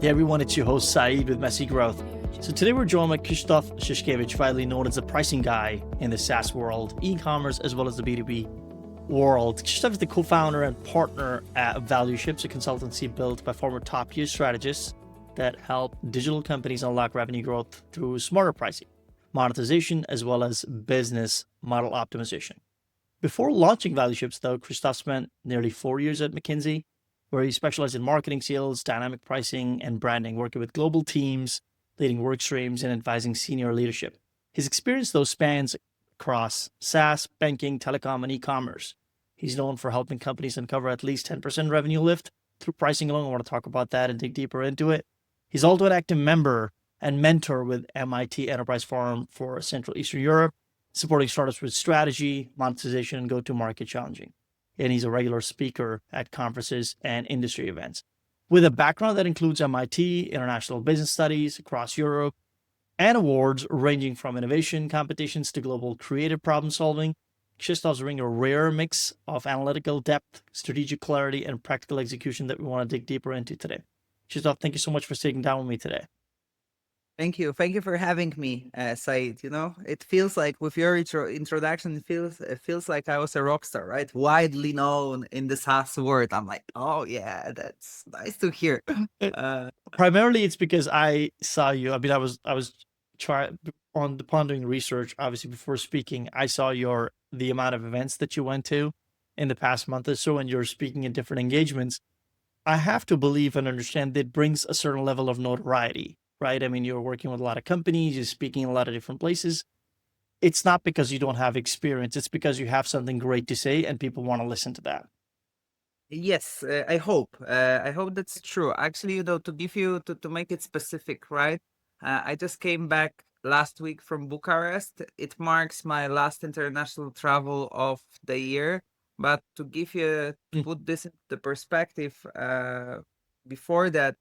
Hey everyone, it's your host Saeed with Messy Growth. So today we're joined by Krzysztof Szyszkiewicz, widely known as the pricing guy in the SaaS world, e-commerce, as well as the B2B world. Krzysztof is the co-founder and partner at ValueShips, a consultancy built by former top-tier strategists that help digital companies unlock revenue growth through smarter pricing, monetization, as well as business model optimization. Before launching ValueShips, though, Krzysztof spent nearly 4 years at McKinsey, where he specialized in marketing, sales, dynamic pricing, and branding, working with global teams, leading work streams, and advising senior leadership. His experience, though, spans across SaaS, banking, telecom, and e-commerce. He's known for helping companies uncover at least 10% revenue lift through pricing alone. I want to talk about that and dig deeper into it. He's also an active member and mentor with MIT Enterprise Forum for Central Eastern Europe, supporting startups with strategy, monetization, and go-to-market challenging. And he's a regular speaker at conferences and industry events. With a background that includes MIT, International Business Studies across Europe, and awards ranging from innovation competitions to global creative problem solving, Krzysztof's bringing a rare mix of analytical depth, strategic clarity, and practical execution that we want to dig deeper into today. Krzysztof, thank you so much for sitting down with me today. Thank you. Thank you for having me, Said. You know, it feels like with your introduction, it feels like I was a rock star, right? Widely known in the SaaS world. I'm like, oh yeah, that's nice to hear. Primarily, it's because I saw you. I mean, I was on the pondering research, obviously before speaking. I saw the amount of events that you went to in the past month or so, and you're speaking at different engagements. I have to believe and understand that it brings a certain level of notoriety, right? I mean, you're working with a lot of companies, you're speaking in a lot of different places. It's not because you don't have experience, it's because you have something great to say and people want to listen to that. Yes, I hope. I hope that's true. Actually, to make it specific, right? I just came back last week from Bucharest. It marks my last international travel of the year. But to put this into the perspective, before that,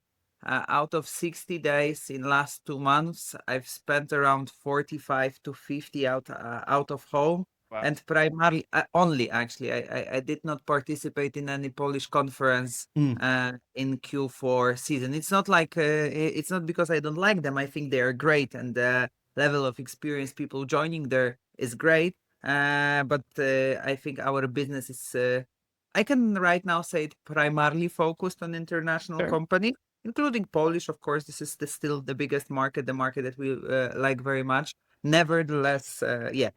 out of 60 days in last 2 months, I've spent around 45 to 50 out of home. Wow. And primarily, only actually, I did not participate in any Polish conference in Q4 season. It's not like, it's not because I don't like them. I think they are great and the level of experience people joining there is great. But I think our business is, I can right now say it primarily focused on international Sure. company, including Polish. Of course, this is still the biggest market, the market that we like very much. Nevertheless,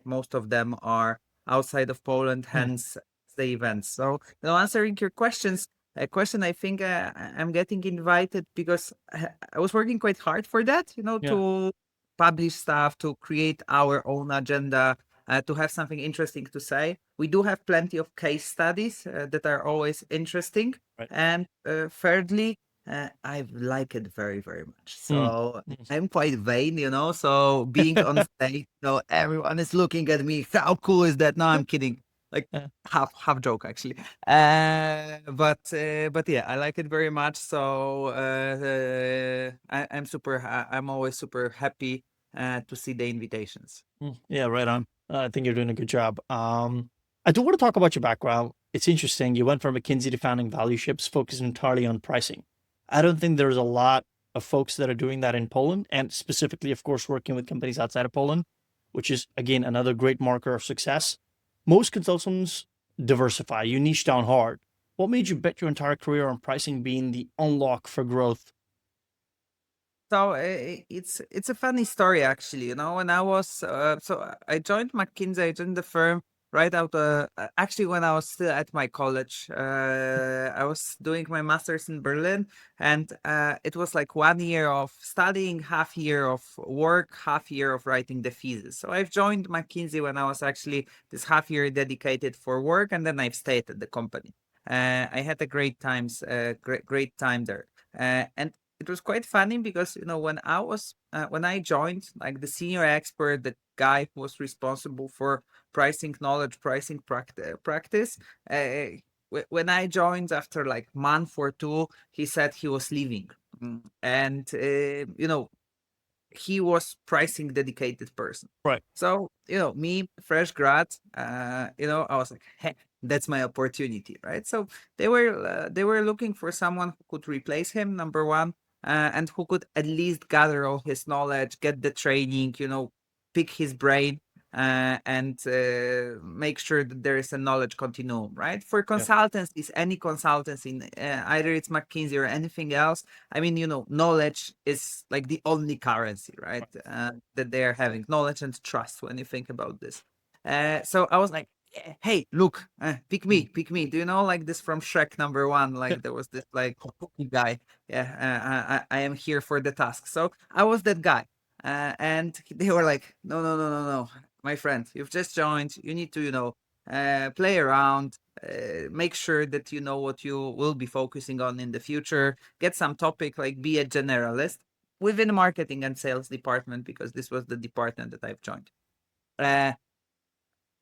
most of them are outside of Poland, hence the events. So, answering your questions, a question I think I'm getting invited because I was working quite hard for that, to publish stuff, to create our own agenda, to have something interesting to say. We do have plenty of case studies that are always interesting. Right. And thirdly, I like it very, very much. So I'm quite vain, so being on stage, everyone is looking at me. How cool is that? No, I'm kidding. Like half joke actually. But yeah, I like it very much. So I'm always super happy to see the invitations. Yeah, right on. I think you're doing a good job. I do want to talk about your background. It's interesting. You went from McKinsey to founding ValueShips, focused entirely on pricing. I don't think there's a lot of folks that are doing that in Poland, and specifically, of course, working with companies outside of Poland, which is, again, another great marker of success. Most consultants diversify. You niche down hard. What made you bet your entire career on pricing being the unlock for growth? So it's a funny story actually. When I was I joined McKinsey, I joined the firm right out actually when I was still at my college. I was doing my master's in Berlin, and it was like 1 year of studying, half year of work, half year of writing the thesis. So I've joined McKinsey when I was actually this half year dedicated for work, and then I've stayed at the company. I had a great time there, and it was quite funny because when I joined, like the senior expert, the guy who was responsible for pricing knowledge, pricing practice. When I joined after like month or two, he said he was leaving, and he was pricing dedicated person. Right. So me, fresh grad, I was like, hey, that's my opportunity, right? So they were looking for someone who could replace him. Number one. and who could at least gather all his knowledge, get the training, pick his brain, and make sure that there is a knowledge continuum, right? For consultancies, any consultancy, either it's McKinsey or anything else, I mean, knowledge is like the only currency, right? That they are having, knowledge and trust when you think about this. So I was like, hey, look, pick me. Do you know like this from Shrek #1? Like there was this like cookie guy. Yeah, I am here for the task. So I was that guy. And they were like, no, my friend, you've just joined. You need to, play around, make sure that you know what you will be focusing on in the future. Get some topic, like be a generalist within the marketing and sales department, because this was the department that I've joined.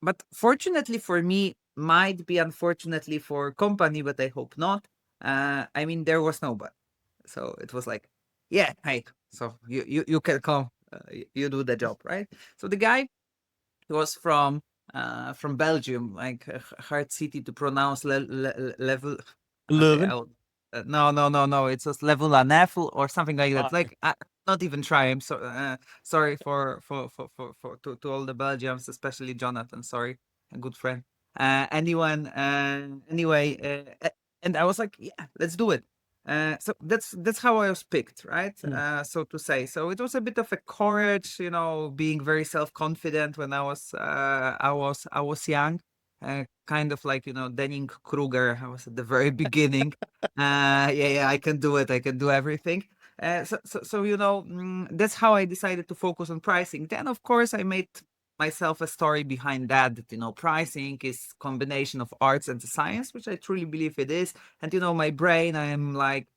But fortunately for me, might be unfortunately for company, but I hope not. I mean, there was nobody. So it was like, yeah, hey, so you can come, you do the job, right? So the guy, he was from Belgium, like a hard city to pronounce. Level. Okay, Leuven. no. It was level Neffel or something like that. Like not even try. I'm so sorry for to all the Belgians, especially Jonathan. Sorry, a good friend. Anyway, and I was like, yeah, let's do it. So that's how I was picked, right? So to say. So it was a bit of a courage, being very self-confident when I was young, kind of like Denning Kruger. I was at the very beginning. Yeah, I can do it. I can do everything. That's how I decided to focus on pricing. Then, of course, I made myself a story behind that. Pricing is combination of arts and science, which I truly believe it is. And my brain, I am like,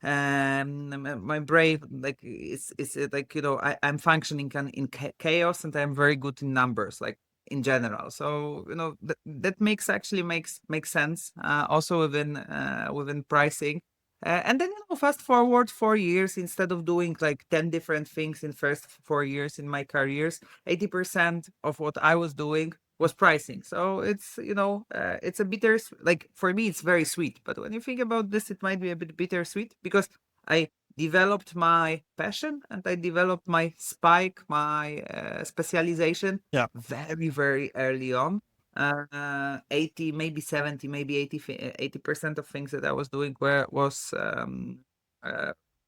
my brain like is like I'm functioning in chaos, and I'm very good in numbers, like in general. So that makes sense, also within pricing. And then fast forward 4 years, instead of doing like 10 different things in first 4 years in my careers, 80% of what I was doing was pricing. So it's a bitter, like for me it's very sweet, but when you think about this, it might be a bit bittersweet, because I developed my passion and I developed my spike, my specialization very, very early on. 80, maybe 70, maybe 80% of things that I was doing was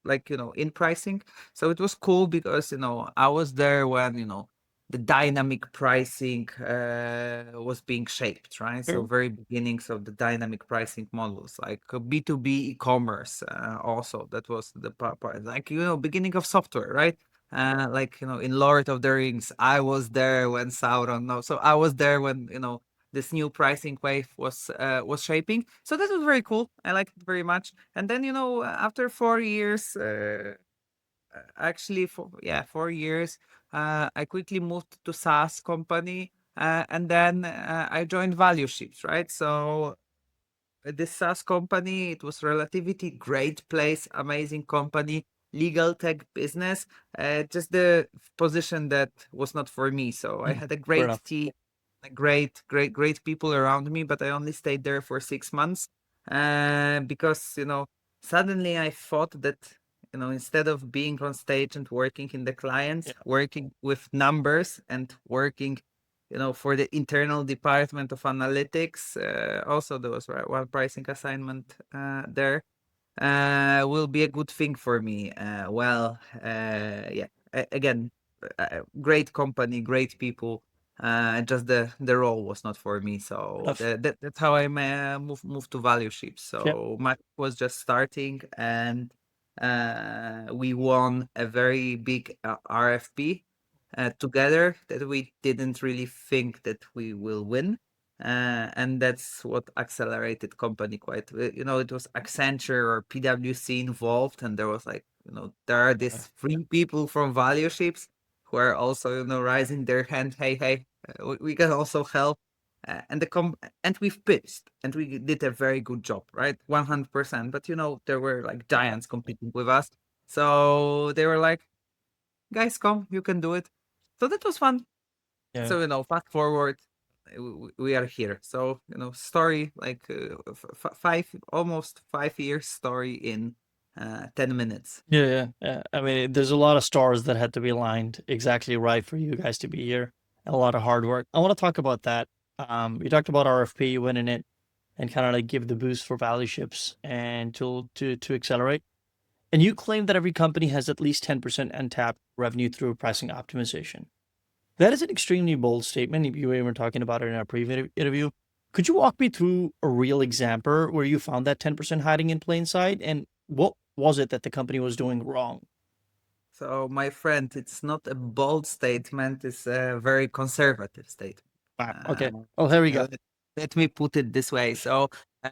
like in pricing. So it was cool because I was there when the dynamic pricing was being shaped, right? So very beginnings of the dynamic pricing models, like B2B e-commerce, also that was the part, like beginning of software, right? Like in Lord of the Rings, I was there when Sauron. No, so I was there when this new pricing wave was shaping. So that was very cool. I liked it very much. And then after 4 years, actually for 4 years, I quickly moved to SaaS company, and then I joined Value Ships, right? So this SaaS company, it was relatively great place, amazing company, legal tech business, just the position that was not for me. So I had a great team, great people around me, but I only stayed there for 6 months, because suddenly I thought that instead of being on stage and working in the client, working with numbers and working for the internal department of analytics, also there was one pricing assignment there, will be a good thing for me. Again, great company, great people. Just the role was not for me, so that's how I moved to Value Ships. So Mac was just starting, and we won a very big RFP together that we didn't really think that we will win. And that's what accelerated company quite. It was Accenture or PwC involved, and there was like, there are these 3 people from Value Ships who are also, raising their hand. Hey, we can also help. And we've pitched, and we did a very good job, right? 100%. But there were like giants competing with us, so they were like, guys, come, you can do it. So that was fun. So fast forward, we are here. So story like almost 5 years story in 10 minutes. Yeah. I mean, there's a lot of stars that had to be aligned exactly right for you guys to be here, and a lot of hard work. I want to talk about that. You talked about RFP winning it and kind of like give the boost for value ships and to accelerate. And you claim that every company has at least 10% untapped revenue through pricing optimization. That is an extremely bold statement. You were talking about it in our previous interview. Could you walk me through a real example where you found that 10% hiding in plain sight? And what was it that the company was doing wrong? So, my friend, it's not a bold statement, it's a very conservative statement. Wow. Uh, Okay. Oh, here we go. let me put it this way. So,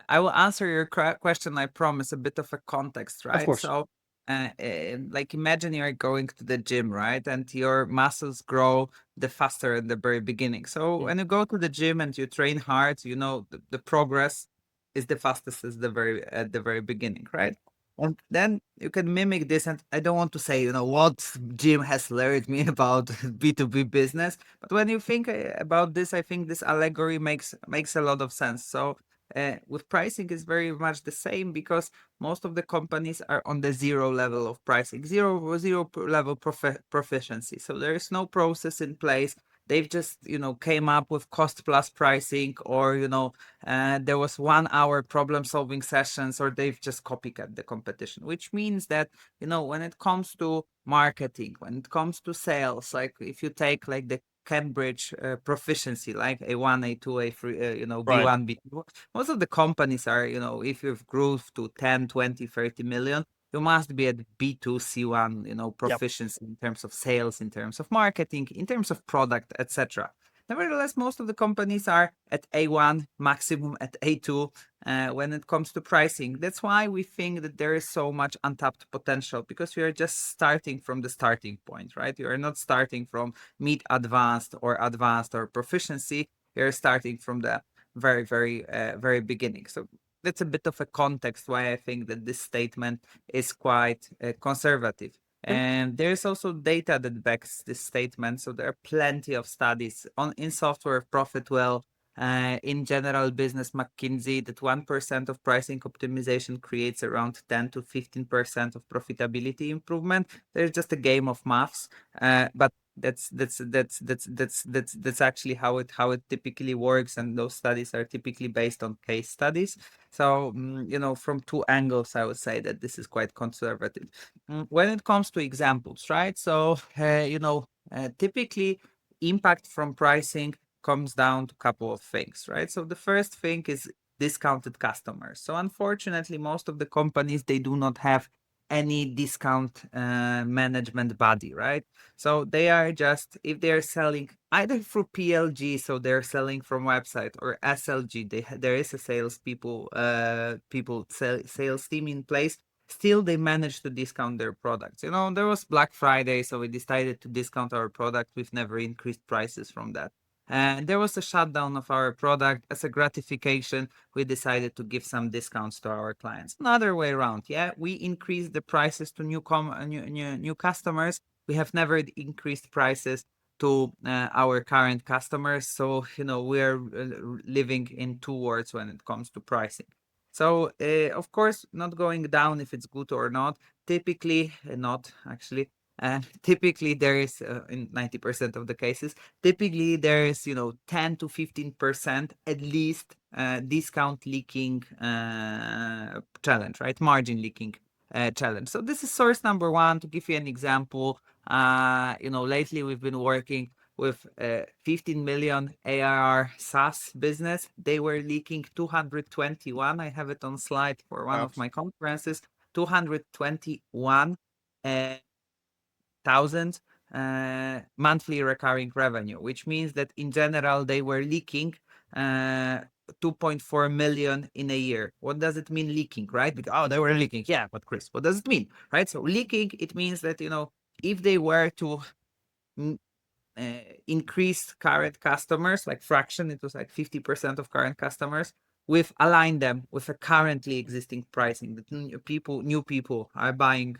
I will answer your question, I promise, a bit of a context, Of right? course. So, like imagine you're going to the gym, right? And your muscles grow the faster at the very beginning. So, Yeah. when you go to the gym and you train hard, the progress is the fastest at the very beginning, right? And then you can mimic this. And I don't want to say, what Jim has learned me about B2B business. But when you think about this, I think this allegory makes a lot of sense. So with pricing is very much the same because most of the companies are on the zero level of pricing, level proficiency. So there is no process in place. They've just, came up with cost plus pricing, or, there was 1 hour problem solving sessions, or they've just copycat the competition, which means that, when it comes to marketing, when it comes to sales, like if you take like the Cambridge proficiency, like A1, A2, A3, Right. B1, B2, most of the companies are, if you've grew to 10, 20, 30 million, you must be at B2, C1, Yep. proficiency in terms of sales, in terms of marketing, in terms of product, etc. Nevertheless, most of the companies are at A1, maximum at A2 when it comes to pricing. That's why we think that there is so much untapped potential, because we are just starting from the starting point, right? You are not starting from mid advanced or proficiency. You're starting from the very, very, very beginning. So that's a bit of a context why I think that this statement is quite conservative. Okay. And there's also data that backs this statement. So there are plenty of studies in software profit well, in general business McKinsey, that 1% of pricing optimization creates around 10 to 15% of profitability improvement. There's just a game of maths, but that's actually how it typically works, and those studies are typically based on case studies. So from two angles, I would say that this is quite conservative. When it comes to examples, right? So typically impact from pricing comes down to a couple of things, right? So the first thing is discounted customers. So unfortunately, most of the companies, they do not have any discount management body, right? So they are just, if they're selling either through PLG, so they're selling from website, or SLG, there is a sales sales team in place. Still, they manage to discount their products. There was Black Friday, so we decided to discount our product. We've never increased prices from that. And there was a shutdown of our product. As a gratification, we decided to give some discounts to our clients. Another way around, yeah, we increased the prices to new customers. We have never increased prices to our current customers. So we're living in two worlds when it comes to pricing. So of course, not going down if it's good or not. Typically, not actually. Typically, there is in 90% of the cases, typically there is 10 to 15% at least discount leaking challenge, right? Margin leaking challenge. So this is source number one. To give you an example, lately we've been working with 15 million ARR SaaS business. They were leaking 221. I have it on slide for one Wow. of my conferences. 221 thousand monthly recurring revenue, which means that in general they were leaking 2.4 million in a year. What does it mean leaking, right? Because, oh, they were leaking. Yeah, but Chris, what does it mean, right? So leaking, it means that, if they were to increase current customers, like fraction, it was like 50% of current customers, we've aligned them with a currently existing pricing that new people are buying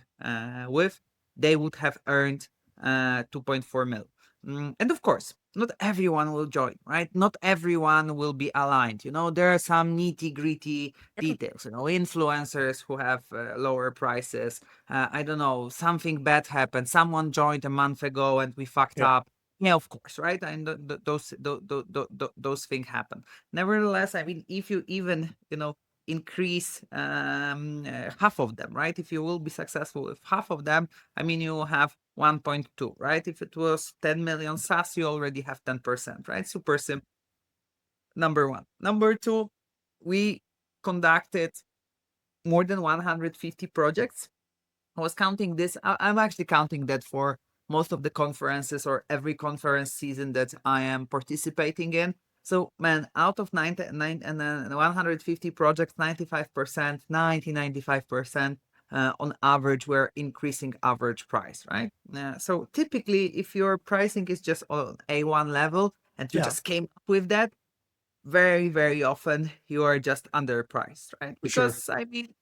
with, they would have earned 2.4 mil. And of course, not everyone will join, right? Not everyone will be aligned. There are some nitty-gritty details, influencers who have lower prices. I don't know, something bad happened. Someone joined a month ago and we fucked Yeah. up. Yeah, of course, right? And those things happen. Nevertheless, I mean, if you even, increase half of them, right? If you will be successful with half of them, I mean, you will have 1.2, right? If it was 10 million SaaS, you already have 10%, right? Super simple. Number one. Number two, we conducted more than 150 projects. I was counting this. I'm actually counting that for most of the conferences or every conference season that I am participating in. So, man, out of 150 projects, 95%, 95% on average, we're increasing average price, right? So typically, if your pricing is just on A1 level and you Yeah. just came up with that, very, very often you are just underpriced, right? For sure. Because I mean,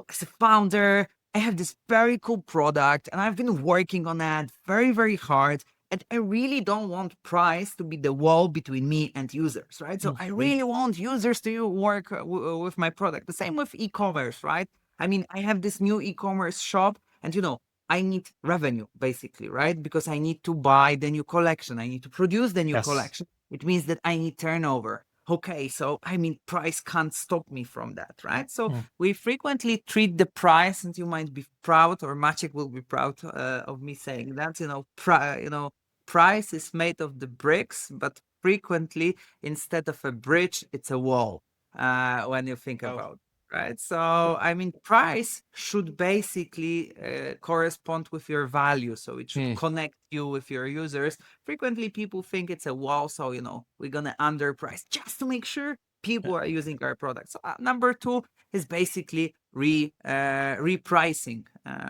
as a founder, I have this very cool product and I've been working on that very, very hard. And I really don't want price to be the wall between me and users, right? So I Sweet. really want users to work with my product. The same with e-commerce, right? I mean, I have this new e-commerce shop and, I need revenue basically, right? Because I need to buy the new collection. I need to produce the new Yes. collection. It means that I need turnover. Okay, so I mean, price can't stop me from that, right? So Mm. we frequently treat the price, and you might be proud, or Maciek will be proud of me saying that. Price is made of the bricks, but frequently instead of a bridge, it's a wall. When you think Oh. about it, right? So I mean, price should basically correspond with your value, so it should Mm. connect you with your users. Frequently people think it's a wall, so we're gonna underprice just to make sure people are using our products. So, number two is basically repricing,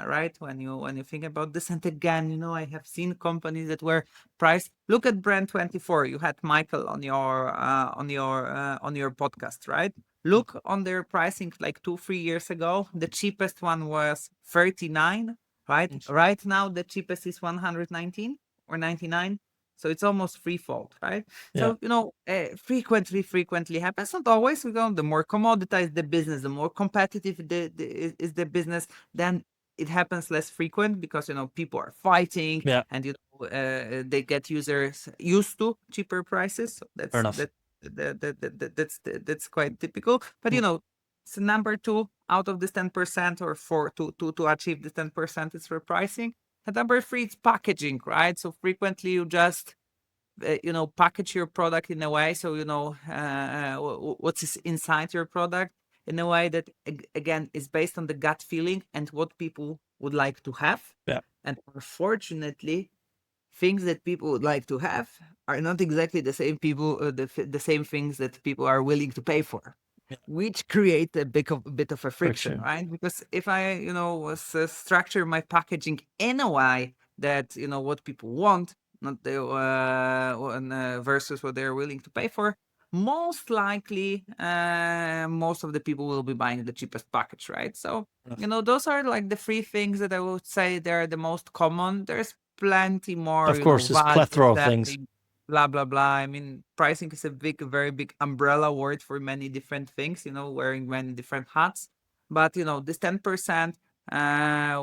right? When you think about this, and again, I have seen companies that were priced. Look at Brand24. You had Michael on your podcast, right? Look on their pricing like 2-3 years ago. The cheapest one was 39, right? Mm. Right now, the cheapest is 119 or 99. So it's almost threefold, right? Yeah. So, frequently happens, not always. The more commoditized the business, the more competitive is the business, then it happens less frequent because, people are fighting Yeah. and, they get users used to cheaper prices. So Fair enough. that's quite typical. But, Mm. so number two out of this 10% or for to achieve this 10% is repricing. And number three, it's packaging, right? So frequently you just package your product in a way so what's inside your product in a way that again is based on the gut feeling and what people would like to have. Yeah. And unfortunately, things that people would like to have are not exactly the same the same things that people are willing to pay for, Yeah. which create a bit of a friction, Friction. right? Because if I was structure my packaging in a way that what people want, not the versus what they're willing to pay for, most likely most of the people will be buying the cheapest package, right? So those are like the three things that I would say they're the most common. There's plenty more, Of course, there's value plethora of things. setting, blah blah blah. I mean, pricing is a very big umbrella word for many different things, wearing many different hats. But this 10%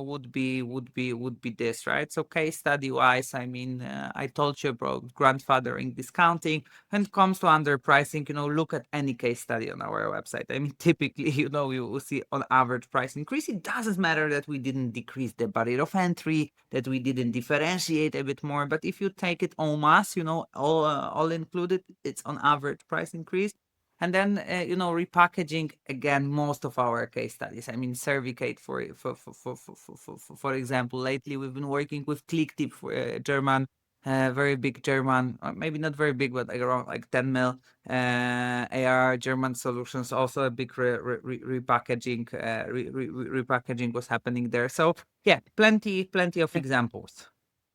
would be this, right? So case study wise, I mean, I told you about grandfathering discounting. When it comes to underpricing, look at any case study on our website. I mean, typically, you will see on average price increase. It doesn't matter that we didn't decrease the barrier of entry, that we didn't differentiate a bit more. But if you take it en masse, all included, it's on average price increase. And then, repackaging again, most of our case studies. I mean, Cervicate, for example, lately we've been working with ClickTip, for German, very big German, maybe not very big, but like around like 10 mil AR German solutions. Also a big repackaging, repackaging was happening there. So yeah, plenty of examples.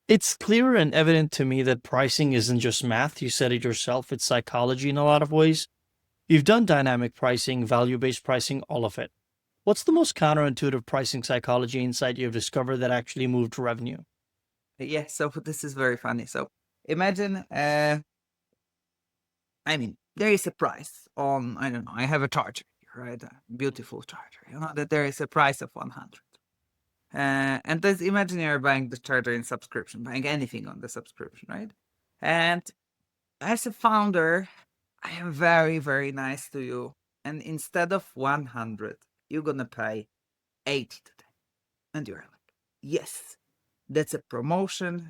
It's clear and evident to me that pricing isn't just math. You said it yourself. It's psychology in a lot of ways. You've done dynamic pricing, value-based pricing, all of it. What's the most counterintuitive pricing psychology insight you've discovered that actually moved revenue? Yeah, so this is very funny. So imagine, there is a price on, I don't know, I have a charger, right? A beautiful charger, that there is a price of 100. And let's imagine you're buying the charger in subscription, buying anything on the subscription, right? And as a founder, I am very, very nice to you. And instead of 100, you're going to pay 80 today. And you're like, yes, that's a promotion.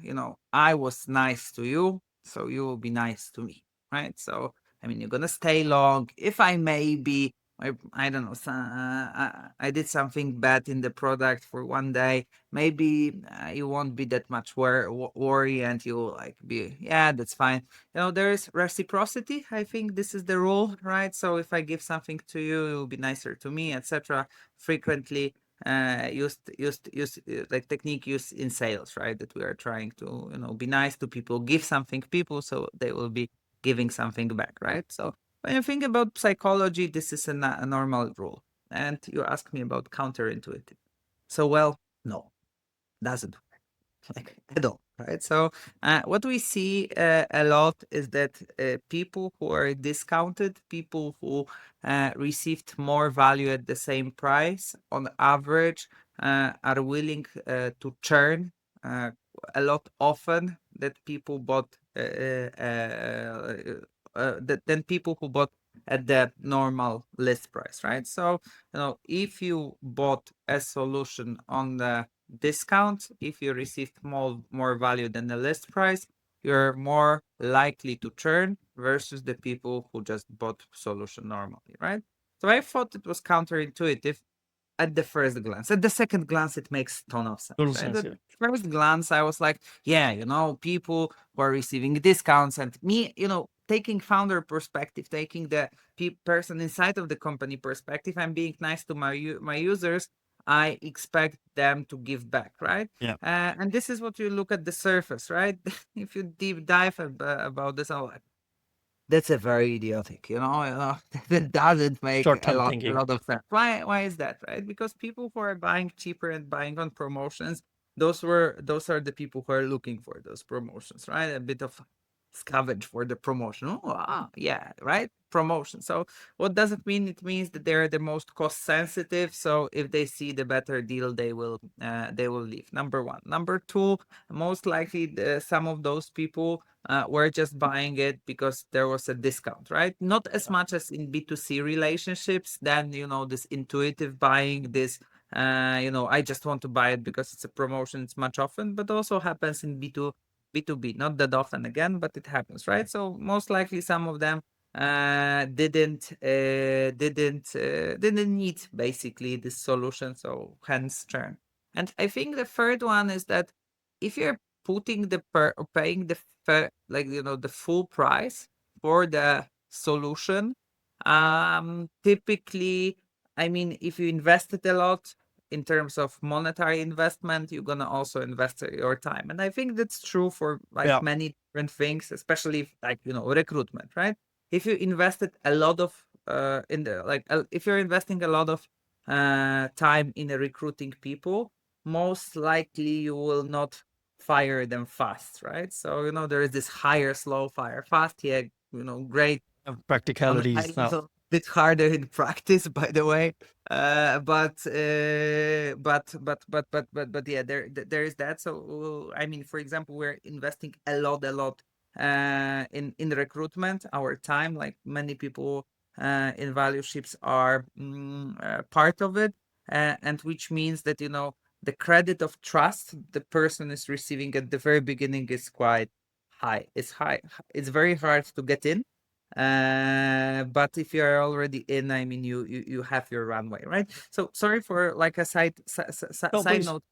I was nice to you, so you will be nice to me, right? So, you're going to stay long. If I maybe, I don't know, I did something bad in the product for one day, maybe you won't be that much worry and you'll like be, yeah, that's fine. There is reciprocity. I think this is the rule, right? So if I give something to you, you'll be nicer to me, etc. Frequently used like technique used in sales, right? That we are trying to be nice to people, give something people, so they will be giving something back, right? So when you think about psychology, this is a normal rule. And you ask me about counterintuitive. So, well, no, doesn't like at all, right? So what we see a lot is that people who are discounted, people who received more value at the same price, on average, are willing to churn a lot often that people bought than people who bought at the normal list price, right? So if you bought a solution on the discount, if you received more value than the list price, you're more likely to churn versus the people who just bought solution normally, right? So I thought it was counterintuitive at the first glance. At the second glance, it makes ton of sense, Total right? sense, At yeah. first glance, I was like, yeah, people who are receiving discounts, and me, taking founder perspective, taking the person inside of the company perspective, I'm being nice to my users. I expect them to give back, right? Yeah. And this is what you look at the surface, right? If you deep dive about this, I'm like, that's a very idiotic, that doesn't make a Short-term lot, a thinking. lot of sense. Why is that, right? Because people who are buying cheaper and buying on promotions, those are the people who are looking for those promotions, right? A bit of scavenge for the promotion. Oh, yeah, right? Promotion. So what does it mean? It means that they're the most cost sensitive. So if they see the better deal, they will leave. Number one. Number two, most likely some of those people were just buying it because there was a discount, right? Not as much as in B2C relationships, then, this intuitive buying, this, I just want to buy it because it's a promotion, it's much often, but also happens in B2B, not that often again, but it happens, right? So most likely some of them didn't need basically this solution, so hence churn. And I think the third one is that if you're putting paying the full price for the solution, typically, if you invested a lot in terms of monetary investment, you're gonna also invest your time. And I think that's true for Yeah. many different things, especially recruitment, right? If you invested a lot of if you're investing a lot of time in recruiting people, most likely you will not fire them fast, right? So there is this hire slow, fire fast. Yeah, great on a high Practicalities now. level, bit harder in practice, by the way. But yeah, there is that. So for example, we're investing a lot in recruitment, our time, like many people in value ships are part of it, and which means that the credit of trust the person is receiving at the very beginning is quite high. It's high. It's very hard to get in. But if you're already in, you have your runway, right? So sorry for like a No, side please. note,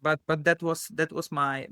but that was my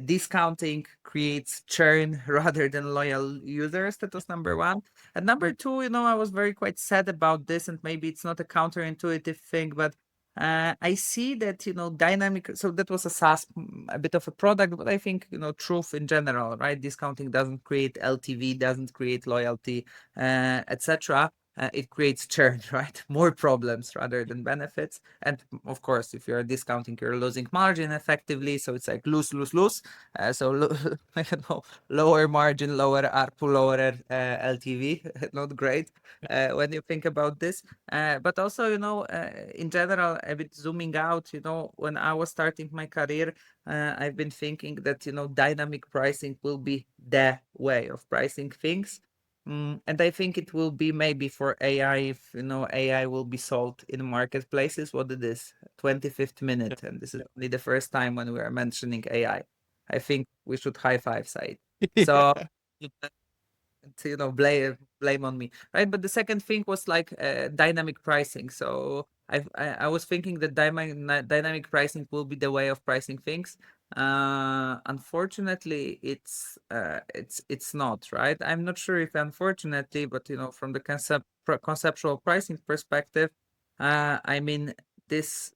discounting creates churn rather than loyal users. That was number one. And number two, I was very quite sad about this, and maybe it's not a counterintuitive thing, but I see that dynamic. So that was a SaaS, a bit of a product, but I think truth in general, right? Discounting doesn't create LTV, doesn't create loyalty, etc. it creates churn, right? More problems rather than benefits. And of course, if you're discounting, you're losing margin effectively. So it's like lose, lose, lose. I don't know, lower margin, lower ARPU, lower LTV. Not great when you think about this. But also, in general, a bit zooming out, when I was starting my career, I've been thinking that, dynamic pricing will be the way of pricing things. And I think it will be maybe for AI, if AI will be sold in marketplaces. What it is, 25th minute, and this is only the first time when we are mentioning AI. I think we should high five side. So blame on me, right? But the second thing was like dynamic pricing. So I was thinking that dynamic pricing will be the way of pricing things. Unfortunately, it's not, right? I'm not sure if unfortunately, but from the conceptual pricing perspective, I mean this,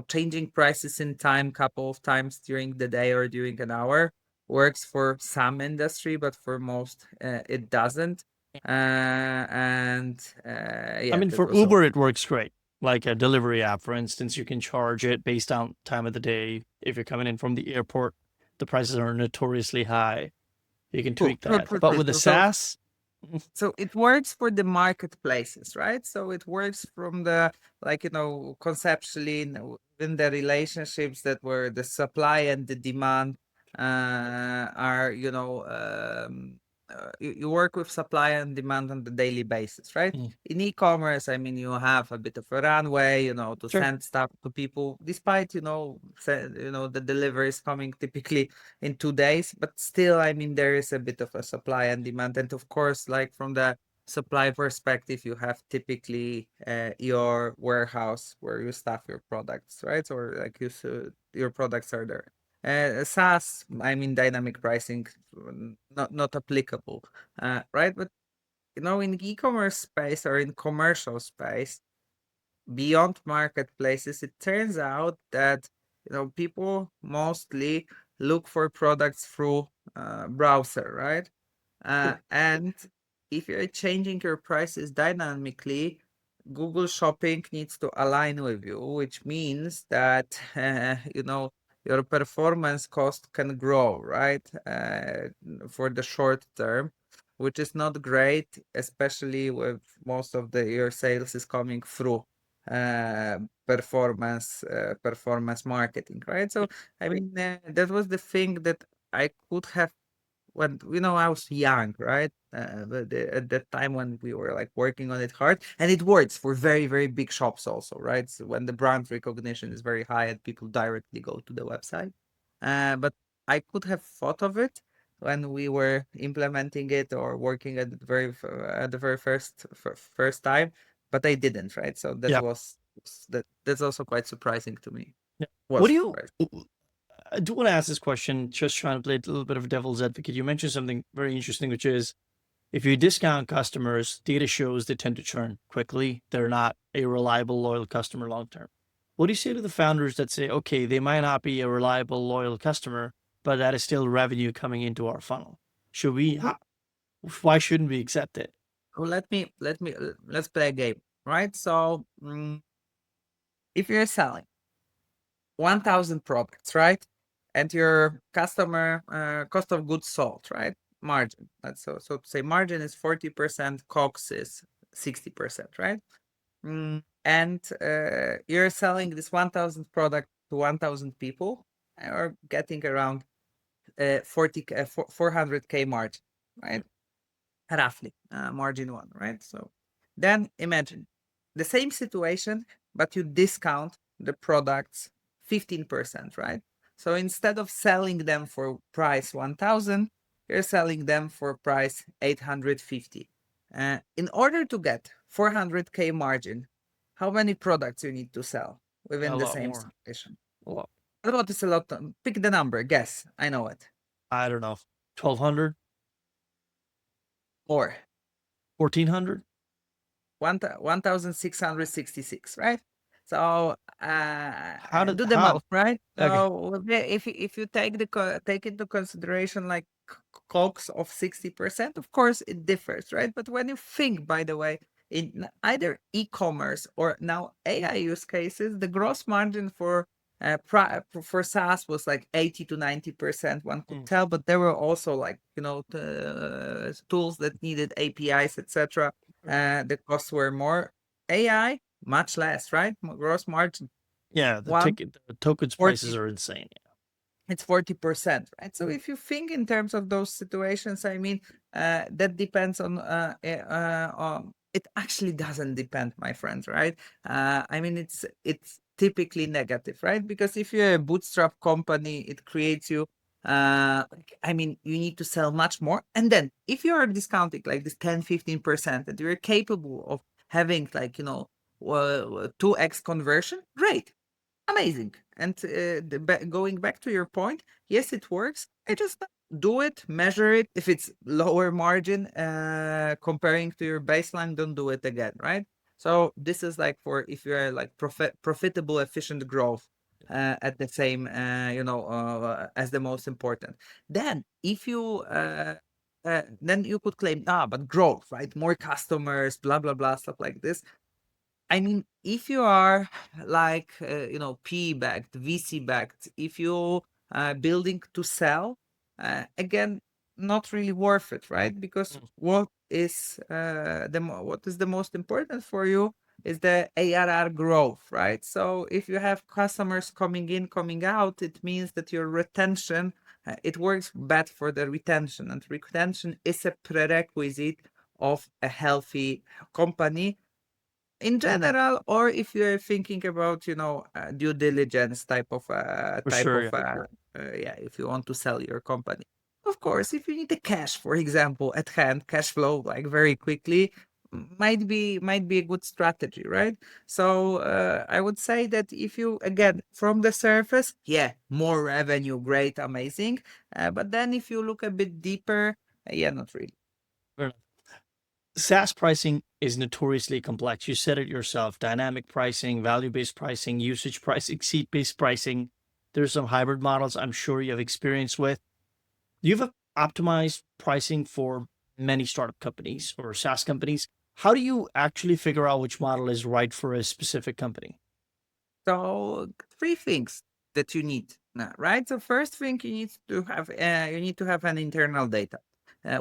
changing prices in time couple of times during the day or during an hour works for some industry, but for most it doesn't. I Yeah, mean, that for was all. Uber, it works great. Like a delivery app, for instance, you can charge it based on time of the day. If you're coming in from the airport, the prices are notoriously high. You can True, tweak true, that. true, But true, with the true. So SaaS, so it works for the marketplaces, right? So it works from the, like, conceptually in the relationships that were the supply and the demand are, you work with supply and demand on the daily basis, right? mm, In e-commerce, I mean, you have a bit of a runway, to sure. send stuff to people, despite, the delivery is coming typically in 2 days, but still, I mean, there is a bit of a supply and demand. And of course, like from the supply perspective, you have typically your warehouse where you stuff your products, right? Or like your products are there. SaaS, I mean, dynamic pricing, not applicable, right? But in e-commerce space or in commercial space, beyond marketplaces, it turns out that people mostly look for products through browser, right? And if you're changing your prices dynamically, Google Shopping needs to align with you, which means that your performance cost can grow, right? For the short term, which is not great, especially with most of your sales is coming through uh performance marketing, right? So I mean, that was the thing that I could have when I was young, right? At that time when we were like working on it hard, and it works for very, very big shops also, right? So when the brand recognition is very high and people directly go to the website. But I could have thought of it when we were implementing it or working at the very first time, but I didn't, right? So Yeah. that's also quite surprising to me. Yeah. What Was do you? surprising. I do want to ask this question, just trying to play a little bit of devil's advocate. You mentioned something very interesting, which is if you discount customers, data shows they tend to churn quickly. They're not a reliable, loyal customer long term. What do you say to the founders that say, okay, they might not be a reliable, loyal customer, but that is still revenue coming into our funnel? Should we? Why shouldn't we accept it? Well, let's play a game, right? So if you're selling 1,000 products, right? And your customer cost of goods sold, right? Margin. So to say margin is 40%, COGS is 60%, right? And you're selling this 1,000 product to 1,000 people, or getting around 400K margin, right? Roughly, margin one, right? So then imagine the same situation, but you discount the products 15%, right? So instead of selling them for price 1,000, you're selling them for price 850. In order to get 400K margin, how many products you need to sell A within the lot same more. situation? A lot. What is a lot? Pick the number, guess. I know it. I don't know. 1,200, More. 1,400. 1,666, right? So How did do the how? math, right? Okay. So if you take take into consideration like COGS of 60%, of course it differs, right? But when you think, by the way, in either e-commerce or now AI use cases, the gross margin for SaaS was like 80 to 90%, one could tell, but there were also like, tools that needed APIs, etc. The costs were more. AI, much less, right? Gross margin, Yeah, the tokens 40, prices are insane. it's 40%, right? So if you think in terms of those situations, I mean, that depends on it actually doesn't depend, my friends, right? I mean, it's typically negative, right? Because if you're a bootstrap company, it creates you, I mean, you need to sell much more. And then if you are discounting like this 10-15%, and you're capable of having like, 2x conversion, great. Amazing. And going back to your point, yes, it works. I just do it, measure it. If it's lower margin comparing to your baseline, don't do it again, right? So this is like for if you're like profitable, efficient growth at the same, as the most important. Then if you then you could claim, but growth, right? More customers, blah blah blah, stuff like this. I mean, if you are like, PE backed, VC backed, if you building to sell, again, not really worth it, right? Because what is what is the most important for you is the ARR growth, right? So if you have customers coming in, coming out, it means that your retention, it works bad for the retention, and retention is a prerequisite of a healthy company in general, or if you're thinking about, due diligence type of For sure, yeah. yeah, if you want to sell your company. Of course, if you need the cash, for example, at hand, cash flow like very quickly, might be a good strategy, right? So I would say that if you, again, from the surface, yeah, more revenue, great, amazing. But then if you look a bit deeper, yeah, not really. Fair enough. SaaS pricing is notoriously complex. You said it yourself: dynamic pricing, value-based pricing, usage pricing, seat-based pricing. There's some hybrid models I'm sure you have experience with. You have optimized pricing for many startup companies or SaaS companies. How do you actually figure out which model is right for a specific company? So three things that you need, right? So first thing you need to have an internal data.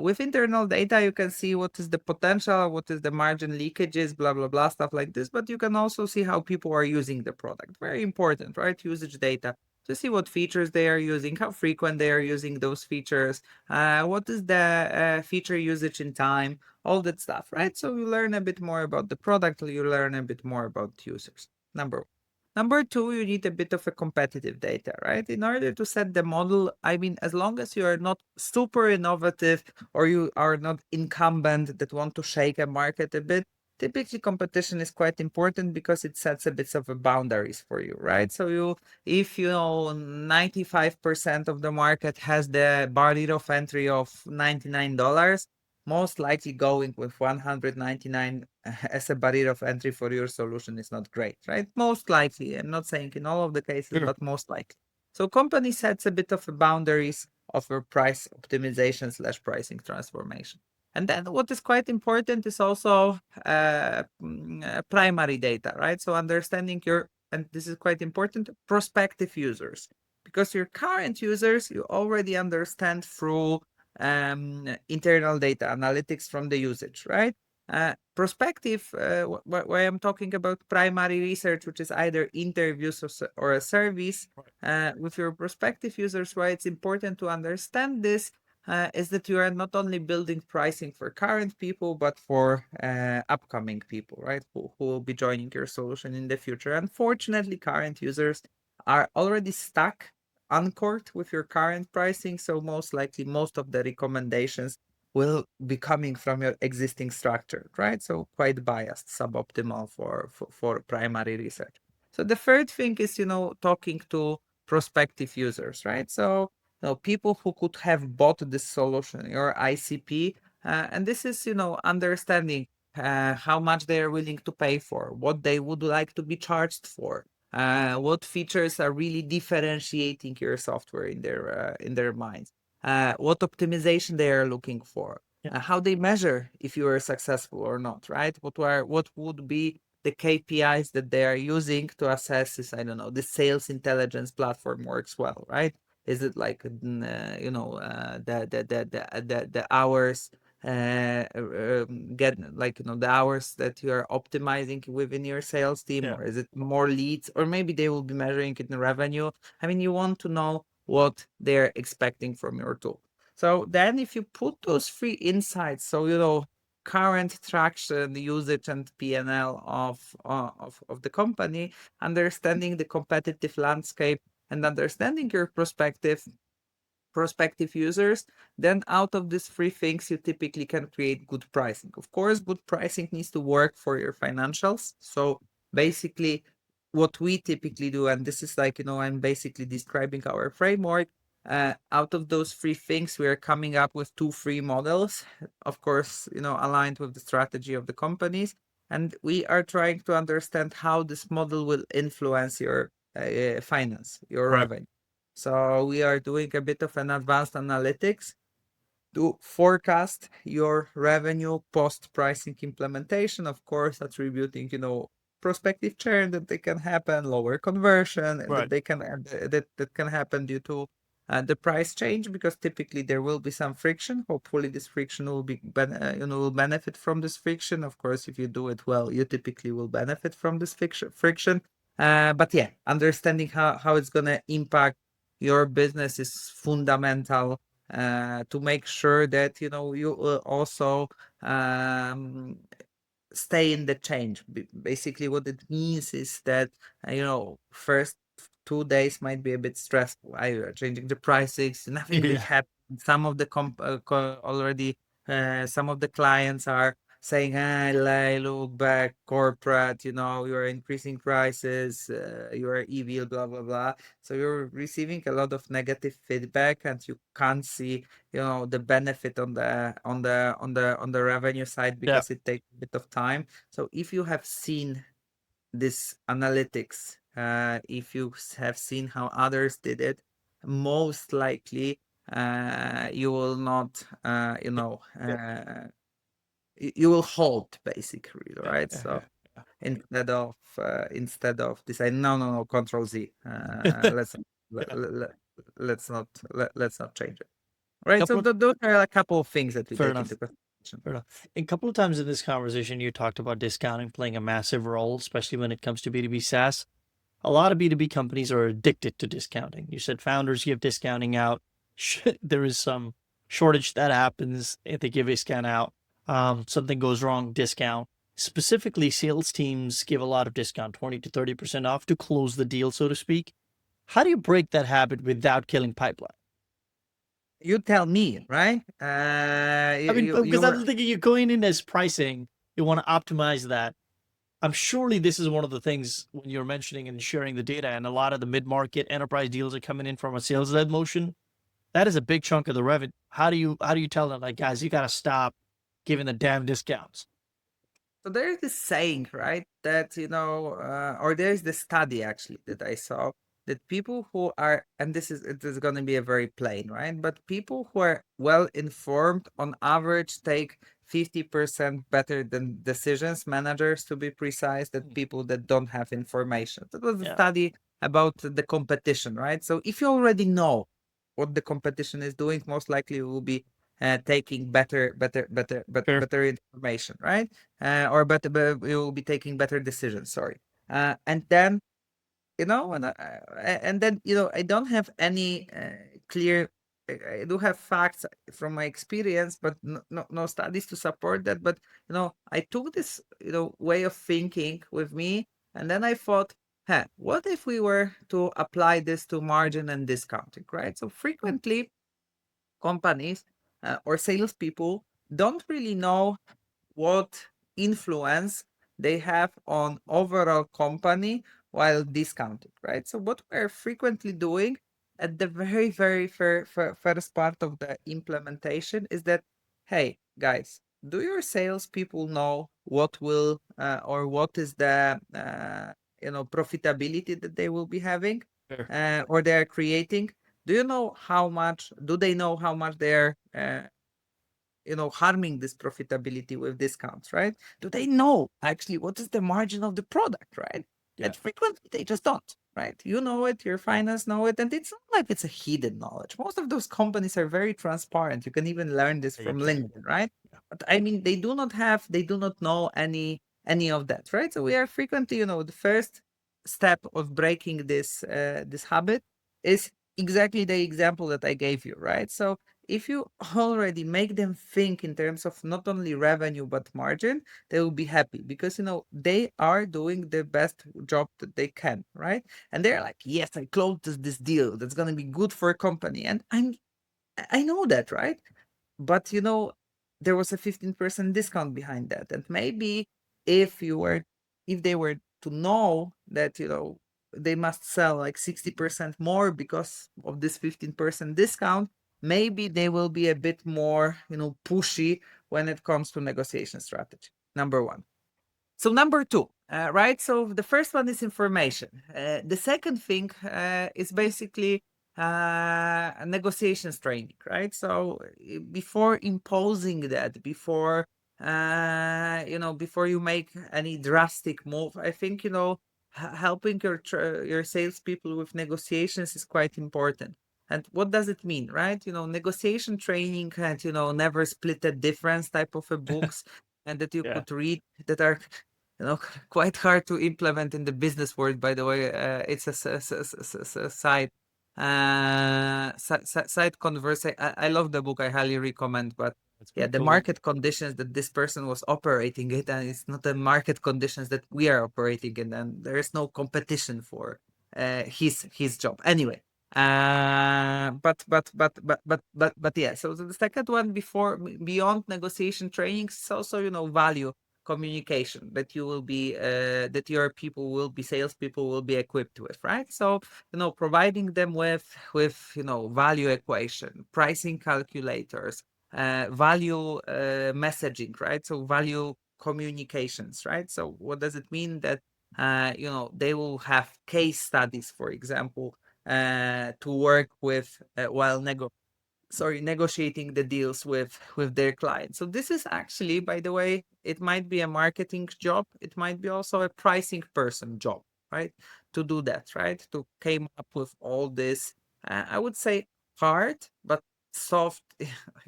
With internal data, you can see what is the potential, what is the margin leakages, blah blah blah, stuff like this. But you can also see how people are using the product. Very important, right? Usage data to see what features they are using, how frequent they are using those features, what is the feature usage in time, all that stuff, right? So you learn a bit more about the product, you learn a bit more about users. Number one. Number two, you need a bit of a competitive data, right? In order to set the model, I mean, as long as you are not super innovative or you are not incumbent that want to shake a market a bit, typically competition is quite important because it sets a bit of a boundaries for you, right? So if 95% of the market has the barrier of entry of $99, most likely going with 199 as a barrier of entry for your solution is not great, right? Most likely. I'm not saying in all of the cases, Sure. but most likely. So company sets a bit of a boundaries of your price optimization / pricing transformation. And then what is quite important is also primary data, right? So understanding and this is quite important, prospective users. Because your current users, you already understand through internal data analytics from the usage, right? Prospective, where I'm talking about primary research, which is either interviews or a service with your prospective users, why it's important to understand this is that you are not only building pricing for current people, but for upcoming people, right? Who will be joining your solution in the future. Unfortunately, current users are already stuck anchored with your current pricing. So most likely, most of the recommendations will be coming from your existing structure, right? So quite biased, suboptimal for primary research. So the third thing is, talking to prospective users, right? So, people who could have bought this solution, your ICP, and this is, understanding how much they are willing to pay for, what they would like to be charged for, what features are really differentiating your software in their minds, what optimization they are looking for, Yeah. how they measure if you are successful or not, right? What would be the KPIs that they are using to assess this? I don't know, the sales intelligence platform works well, right? Is it like the hours get like the hours that you are optimizing within your sales team, Yeah. or is it more leads, or maybe they will be measuring it in revenue? I mean, you want to know what they're expecting from your tool. So then if you put those three insights, so current traction, usage, and P&L of the company, understanding the competitive landscape, and understanding your prospective users, then out of these three things, you typically can create good pricing. Of course, good pricing needs to work for your financials. So basically, what we typically do, and this is like, I'm basically describing our framework. Out of those three things, we are coming up with 2 free models, of course, aligned with the strategy of the companies. And we are trying to understand how this model will influence your finance, your Right. revenue. So we are doing a bit of an advanced analytics to forecast your revenue post pricing implementation, of course, attributing, prospective churn that they can happen, lower conversion that Right. they can that can happen due to the price change, because typically there will be some friction. Hopefully, this friction will will benefit from this friction. Of course, if you do it well, you typically will benefit from this friction. But yeah, understanding how it's gonna impact your business is fundamental to make sure that you will also um, stay in the change. Basically, what it means is that first 2 days might be a bit stressful. You are changing the prices, nothing big Yeah. happened. Some of the already, some of the clients are saying, "Hey, look back, corporate. You are increasing prices. You are evil, blah blah blah." So you're receiving a lot of negative feedback, and you can't see the benefit on the revenue side, Yeah. because it takes a bit of time. So if you have seen this analytics, if you have seen how others did it, most likely you will not you will hold, basically, Yeah. right? Yeah. So Yeah. instead of deciding no, control Z, Yeah. let's not change it. Right. So Couple of, those are a couple of things that we fair take enough. into consideration. Fair enough. A couple of times in this conversation, you talked about discounting playing a massive role, especially when it comes to B2B SaaS. A lot of B2B companies are addicted to discounting. You said founders give discounting out. There is some shortage that happens if they give a discount out. Something goes wrong, discount. Specifically, sales teams give a lot of discount, 20 to 30% off to close the deal, so to speak. How do you break that habit without killing pipeline? You tell me, right? I mean, You because I'm were thinking you're going in as pricing, you want to optimize that. I'm surely this is one of the things when you're mentioning and sharing the data, and a lot of the mid-market enterprise deals are coming in from a sales-led motion. That is a big chunk of the revenue. How do you tell them, like, guys, you got to stop giving the damn discounts? So there's this saying, right? That or there's this study actually that I saw, that people who are, and it is going to be a very plain, right? But people who are well informed, on average, take 50% better than decisions managers, to be precise, than people that don't have information. That was a Yeah, study about the competition, right? So if you already know what the competition is doing, most likely you will be taking sure. better information, right? Or better, we will be taking better decisions. Sorry. And then and then I don't have any clear. I do have facts from my experience, but no studies to support that. But I took this way of thinking with me, and then I thought, hey, what if we were to apply this to margin and discounting, right? So frequently companies or salespeople don't really know what influence they have on overall company while discounting, right? So what we're frequently doing at the very, very first part of the implementation is that, hey, guys, do your salespeople know what will or what is the profitability that they will be having Sure. or they're creating? Do they know how much they're harming this profitability with discounts, right? Do they know actually what is the margin of the product, right? Yeah. And frequently they just don't, right? You know it, your finance know it, and it's not like it's a hidden knowledge. Most of those companies are very transparent. You can even learn this Yeah, you from can. LinkedIn, right? Yeah. But I mean, they do not know any of that, right? So we are frequently, the first step of breaking this habit is exactly the example that I gave you, right? So if you already make them think in terms of not only revenue but margin, they will be happy because they are doing the best job that they can, right? And they're like, yes, I closed this deal that's gonna be good for a company, and I know that, right? But there was a 15% discount behind that, and maybe if if they were to know that they must sell like 60% more because of this 15% discount, maybe they will be a bit more pushy when it comes to negotiation strategy. Number one. So number two, right? So the first one is information. The second thing is basically negotiations training, right? So before imposing that, before you make any drastic move, I think helping your salespeople with negotiations is quite important. And what does it mean, right? Negotiation training and never split the difference type of a books and that you Yeah. could read that are quite hard to implement in the business world, by the way. It's a side conversation. I love the book. I highly recommend. But That's yeah, good. the Totally. market conditions that this person was operating it, and it's not the market conditions that we are operating in, and there is no competition for his job. Anyway, but yeah. So the second one beyond negotiation training is also value communication that you will be that your people will be salespeople will be equipped with, right? So providing them with value equation, pricing calculators, value messaging, right? So value communications, right? So what does it mean that they will have case studies, for example, to work with while negotiating the deals with their clients. So this is actually, by the way, it might be a marketing job, it might be also a pricing person job, right? To do that, right? To came up with all this, I would say hard but soft,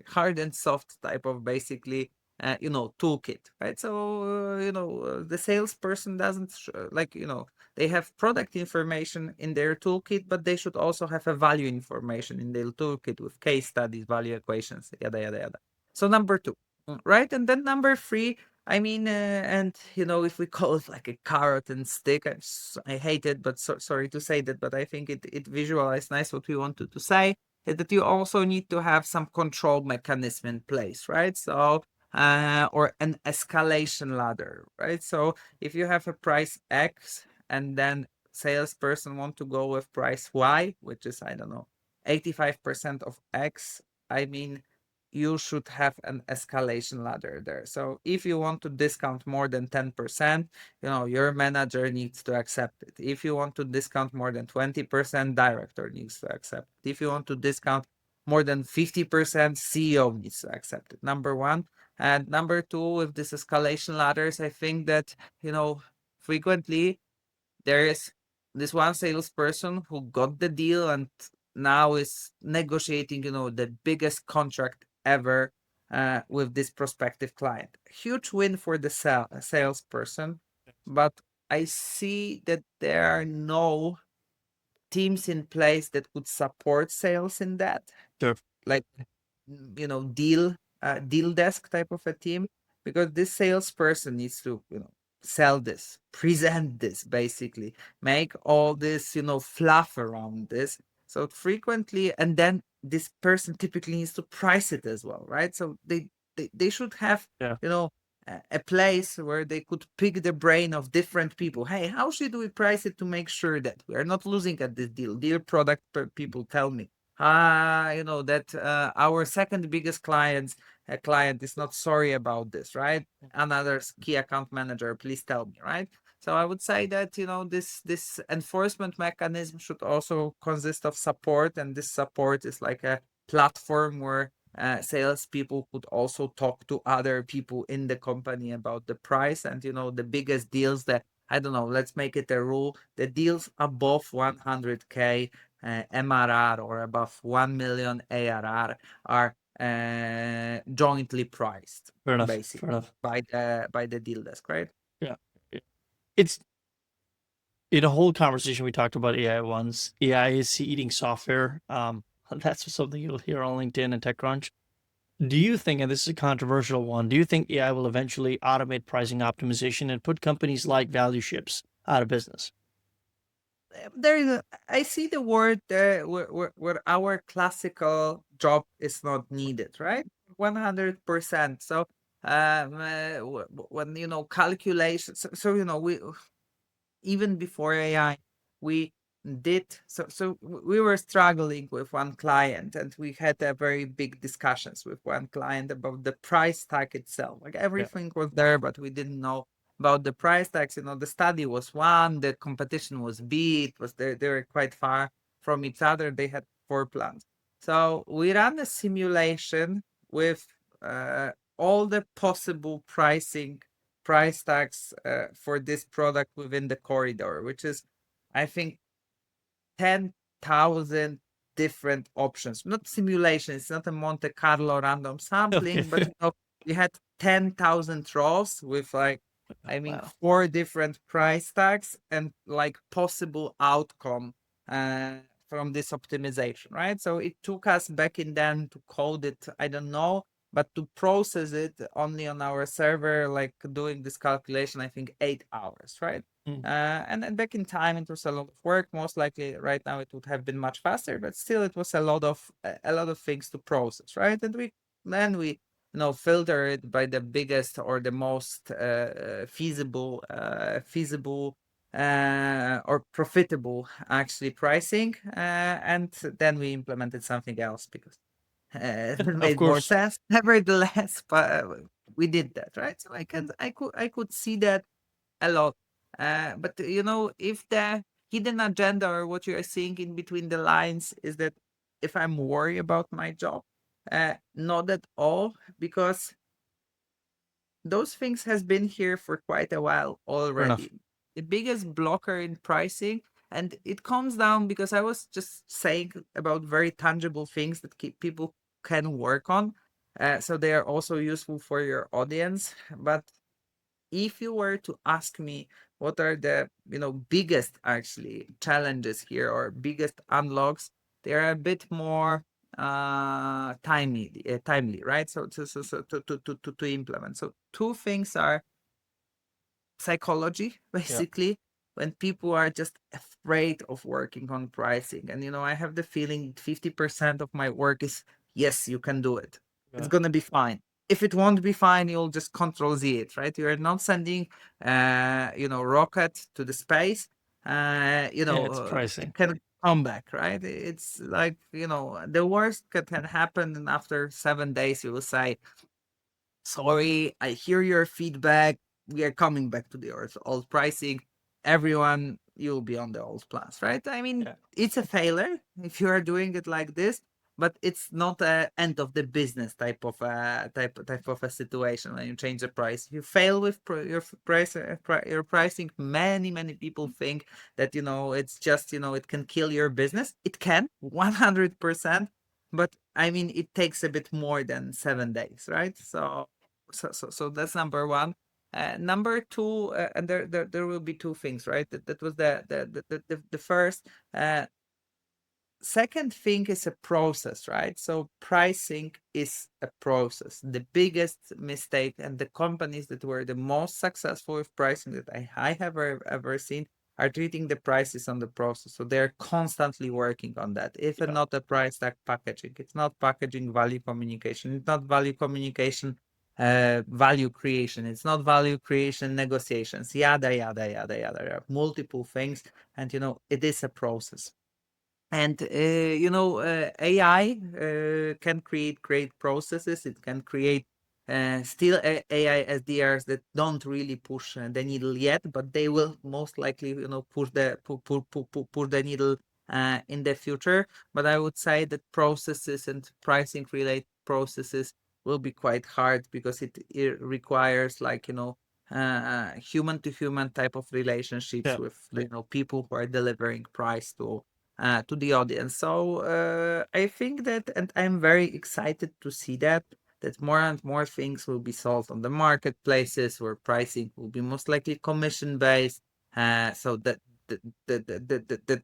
hard and soft type of basically toolkit, right? So the salesperson doesn't they have product information in their toolkit, but they should also have a value information in their toolkit with case studies, value equations, yada, yada, yada. So number two, right? And then number three, I mean, and if we call it like a carrot and stick, I hate it, but sorry to say that, but I think it visualizes nice what we wanted to say, is that you also need to have some control mechanism in place, right? So, or an escalation ladder, right? So if you have a price X, and then salesperson want to go with price Y, which is, I don't know, 85% of X, I mean, you should have an escalation ladder there. So if you want to discount more than 10%, your manager needs to accept it. If you want to discount more than 20%, director needs to accept it. If you want to discount more than 50%, CEO needs to accept it. Number one. And number two, with this escalation ladders, I think that, frequently there is this one salesperson who got the deal and now is negotiating, the biggest contract ever with this prospective client. Huge win for the salesperson, but I see that there are no teams in place that could support sales in that, Sure. like deal desk type of a team, because this salesperson needs to sell this, present this, basically make all this fluff around this. So frequently, and then this person typically needs to price it as well, right? So they should have Yeah. a place where they could pick the brain of different people. Hey, how should we price it to make sure that we are not losing at this deal? Dear product people, tell me that our second biggest client is not sorry about this, right? Another key account manager, please tell me, right? So I would say that this enforcement mechanism should also consist of support, and this support is like a platform where salespeople could also talk to other people in the company about the price. And the biggest deals that, I don't know, let's make it a rule, the deals above 100K MRR or above 1 million ARR are jointly priced, Fair enough. basically, Fair enough. by the deal desk, right? Yeah. It's in a whole conversation we talked about AI once. AI is eating software. That's something you'll hear on LinkedIn and TechCrunch. Do you think, and this is a controversial one, do you think AI will eventually automate pricing optimization and put companies like value ships out of business? I see the word where our classical job is not needed, right? 100%. So when calculations, so we, even before AI, we we were struggling with one client, and we had a very big discussions with one client about the price tag itself. Like everything was there, but we didn't know about the price tags. The study was one, the competition was B, it was they were quite far from each other. They had 4 plans. So we ran a simulation with all the possible price tags for this product within the corridor, which is, I think, 10,000 different options. Not simulation, it's not a Monte Carlo random sampling, Okay. but we had 10,000 rows with like, I mean, Wow. 4 different price tags and like possible outcome from this optimization, right? So it took us back in then to code it, I don't know, but to process it only on our server, like doing this calculation, I think 8 hours, right? Mm. And then back in time, it was a lot of work. Most likely, right now, it would have been much faster, but still, it was a lot of things to process, right? And we filter it by the biggest or the most feasible or profitable actually pricing, and then we implemented something else because it Of made more course. sense. Nevertheless, but we did that, right? So I could see that a lot. But if the hidden agenda or what you are seeing in between the lines is that if I'm worried about my job, not at all, because those things has been here for quite a while Fair enough. already. The biggest blocker in pricing, and it comes down because I was just saying about very tangible things that people can work on. So they are also useful for your audience. But if you were to ask me what are the biggest actually challenges here or biggest unlocks, they are a bit more timely, right? So to implement. So 2 things are psychology, Yeah. basically, when people are just afraid of working on pricing. And I have the feeling 50% of my work is, yes, you can do it. It's Yeah. gonna be fine. If it won't be fine, you'll just control Z it, right? You're not sending rocket to the space. Yeah, it's pricing. It can come back, right? It's like, the worst can happen, and after 7 days you will say, sorry, I hear your feedback. We are coming back to the old pricing. Everyone, you'll be on the old plans, right? I mean, Yeah. it's a failure if you are doing it like this, but it's not a end of the business type of a situation when you change the price. If you fail with your pricing, many people think that it's just it can kill your business. It can 100%, but I mean it takes a bit more than 7 days, right? So that's number one. Number two, and there will be 2 things, right? That was the first. Second thing is a process, right? So pricing is a process. The biggest mistake, and the companies that were the most successful with pricing that I have ever seen are treating the prices on the process. So they're constantly working on that. If Yeah. not the price tag packaging, it's not packaging value communication, it's not value communication value creation, it's not value creation negotiations, yada yada yada yada, multiple things. And it is a process. And AI can create great processes. It can create still AI SDRs that don't really push the needle yet, but they will most likely push the needle in the future. But I would say that processes and pricing processes will be quite hard because it requires like, human to human type of relationships Yeah. with, people who are delivering price to the audience. So I think that, and I'm very excited to see that more and more things will be sold on the marketplaces where pricing will be most likely commission based. So that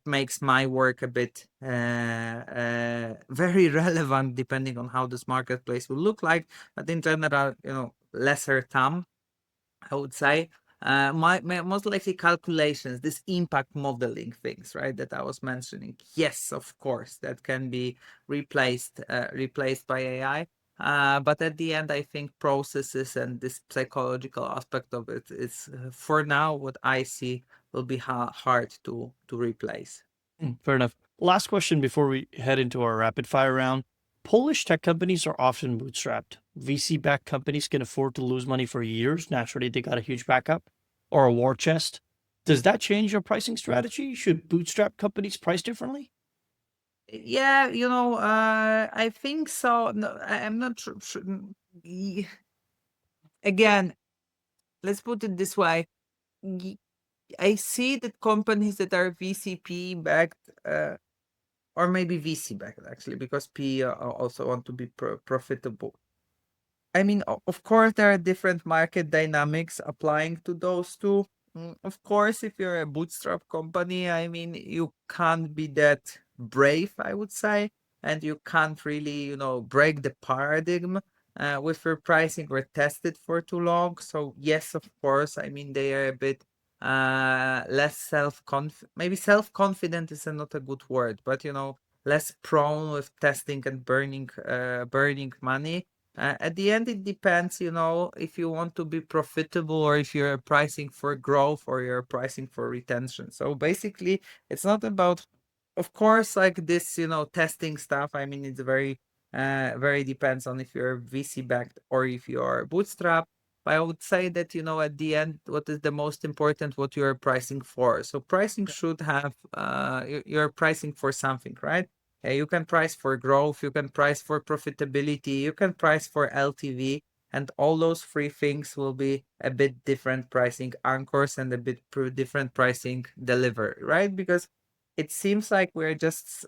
makes my work a bit very relevant depending on how this marketplace will look like. But in general, lesser TAM, I would say. My most likely calculations, this impact modeling things, right, that I was mentioning. Yes, of course, that can be replaced by AI. But at the end, I think processes and this psychological aspect of it is, for now, what I see will be hard to replace. Fair enough. Last question before we head into our rapid fire round. Polish tech companies are often bootstrapped. VC backed companies can afford to lose money for years. Naturally, they got a huge backup or a war chest. Does that change your pricing strategy? Should bootstrap companies price differently? Yeah, I think so. No, I'm not sure. Again, let's put it this way. y- I see that companies that are VCP backed, or maybe VC backed actually, because P also want to be profitable. I mean, of course, there are different market dynamics applying to those two. Of course, if you're a bootstrap company, I mean, you can't be that brave, I would say, and you can't really, break the paradigm with your pricing or test it for too long. So yes, of course, I mean, they are a bit less maybe self-confident is not a good word, but less prone with testing and burning money. At the end, it depends, if you want to be profitable or if you're pricing for growth or you're pricing for retention. So basically, it's not about, of course, like this, testing stuff. I mean, it's very depends on if you're VC backed or if you're bootstrap. But I would say that, at the end, what is the most important, what you're pricing for. So pricing should have, you're pricing for something, right? You can price for growth, you can price for profitability, you can price for LTV, and all those three things will be a bit different pricing anchors and a bit different pricing delivery, right? Because it seems like we're just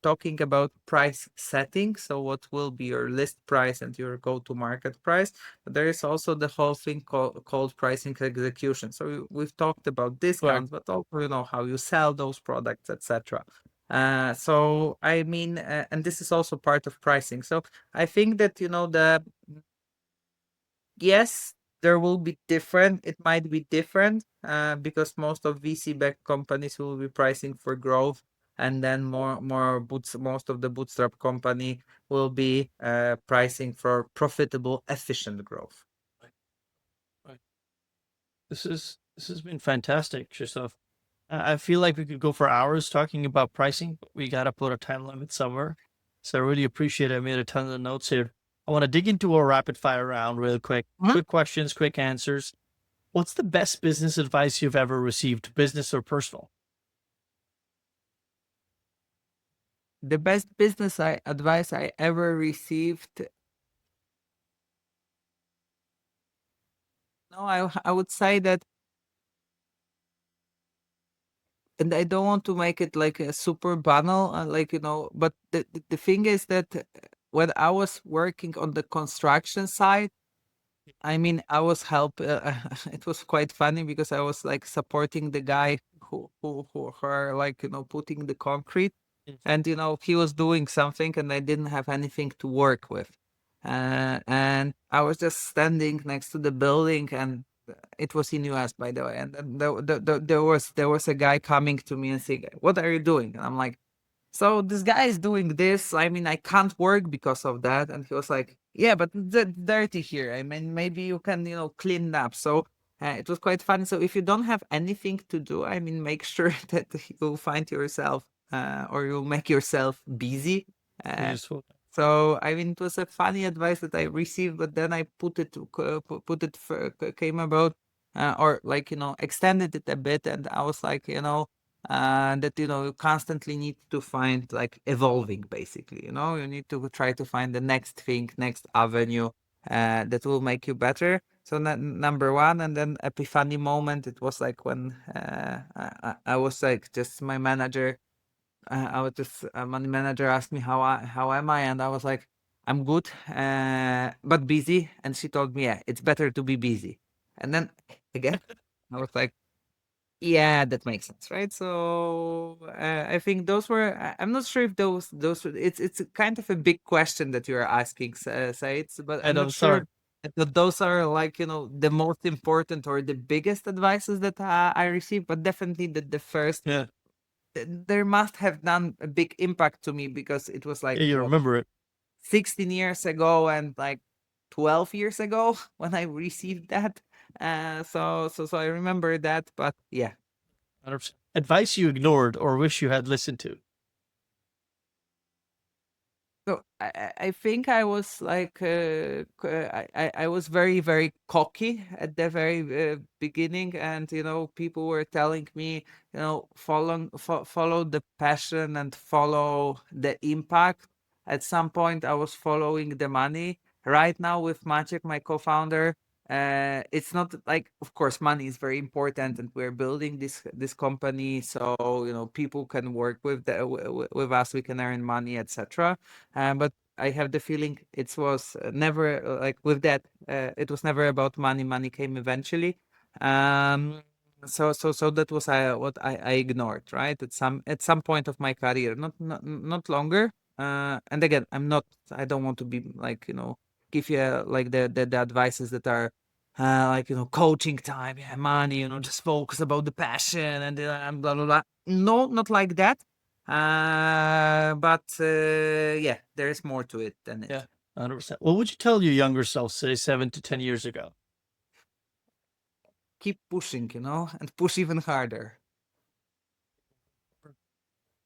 talking about price setting. So what will be your list price and your go-to-market price? But there is also the whole thing called pricing execution. So we've talked about discounts, but also, how you sell those products, etc. So I mean, and this is also part of pricing. So I think that, yes, there will be different. It might be different because most of VC-backed companies will be pricing for growth, and then most of the bootstrap company will be pricing for profitable, efficient growth. Right. This has been fantastic, Krzysztof. I feel like we could go for hours talking about pricing, but we gotta put a time limit somewhere. So I really appreciate it. I made a ton of notes here. I want to dig into a rapid fire round real quick. Quick questions, quick answers. What's the best business advice you've ever received, business or personal? The best business advice I ever received. No, I would say that, and I don't want to make it like a super banal, like, but the thing is that when I was working on the construction side, I mean, I was it was quite funny because I was like supporting the guy who are like, putting the concrete, and, he was doing something and I didn't have anything to work with. And I was just standing next to the building, and it was in US, by the way. And then there was a guy coming to me and saying, "What are you doing?" And I'm like, "So this guy is doing this. I mean, I can't work because of that." And he was like, "Yeah, but it's dirty here. I mean, maybe you can, clean up." So it was quite fun. So if you don't have anything to do, I mean, make sure that you'll find yourself or you'll make yourself busy. Uh, Useful. so I mean, it was a funny advice that I received, but then I came about, or like, extended it a bit, and I was like, that you constantly need to find like evolving. Basically, you need to try to find the next thing, next avenue that will make you better. So number one, and then epiphany moment. It was like when I was like just my manager. I was just my manager asked me how am I, and I was like, I'm good, but busy. And she told me, yeah, it's better to be busy. And then again, I was like, yeah, that makes sense, right? So I think those were. I'm not sure if It's a kind of a big question that you are asking, Said, but I'm And not I'm sure sorry. that those are like the most important or the biggest advices that I received. But definitely the first Yeah. there must have done a big impact to me because it was Yeah, like you what remember it. 16 years ago and like 12 years ago when I received that. So I remember that, but yeah. 100%. Advice you ignored or wish you had listened to. So I think I was like I was very very cocky at the very beginning, and people were telling me follow the passion and follow the impact. At some point, I was following the money. Right now, with Maciek, my co-founder, it's not like, of course, money is very important, and we're building this company so people can work with us, we can earn money, etc. But I have the feeling it was never like with that. It was never about money. Money came eventually. Um, so that was what I ignored, right? At some point of my career, not longer. And again, I don't want to be like give you like the advices that are like coaching time, yeah, money, just focus about the passion and blah blah blah. No, not like that. But yeah, there is more to it than Yeah, it. 100%. What would you tell your younger self, say 7 to 10 years ago? Keep pushing, and push even harder.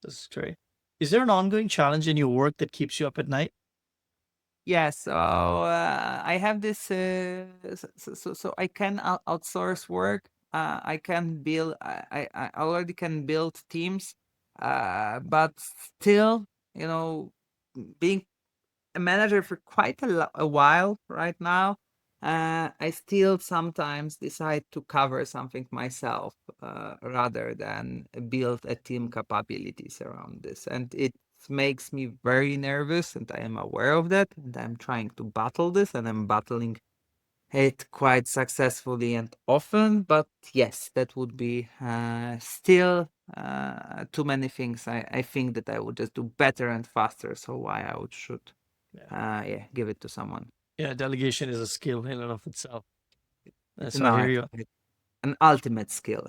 This is great. Is there an ongoing challenge in your work that keeps you up at night? Yeah, so I have this. So I can outsource work. I can build. I already can build teams. But still, being a manager for quite a while right now, I still sometimes decide to cover something myself rather than build a team capabilities around this. And it makes me very nervous, and I am aware of that. And I'm trying to battle this, and I'm battling it quite successfully and often. But yes, that would be still too many things. I think that I would just do better and faster. So why I would should Yeah. yeah, give it to someone. Yeah, delegation is a skill in and of itself. So I No, hear you. actually, an ultimate skill,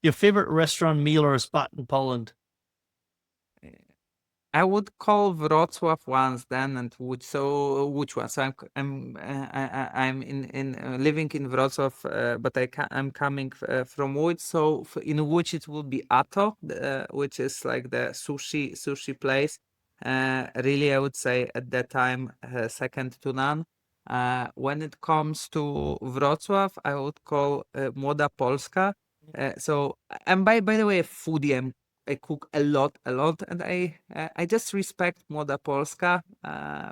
Your favorite restaurant, meal, or spot in Poland? I would call Wrocław once then, and which one? So I'm in living in Wrocław, but I'm coming from Łódź. So in Łódź it will be Ato, which is like the sushi place. Really, I would say at that time second to none. When it comes to Wrocław, I would call Młoda Polska. So I'm by the way a foodie. I cook a lot, and I just respect Młoda Polska,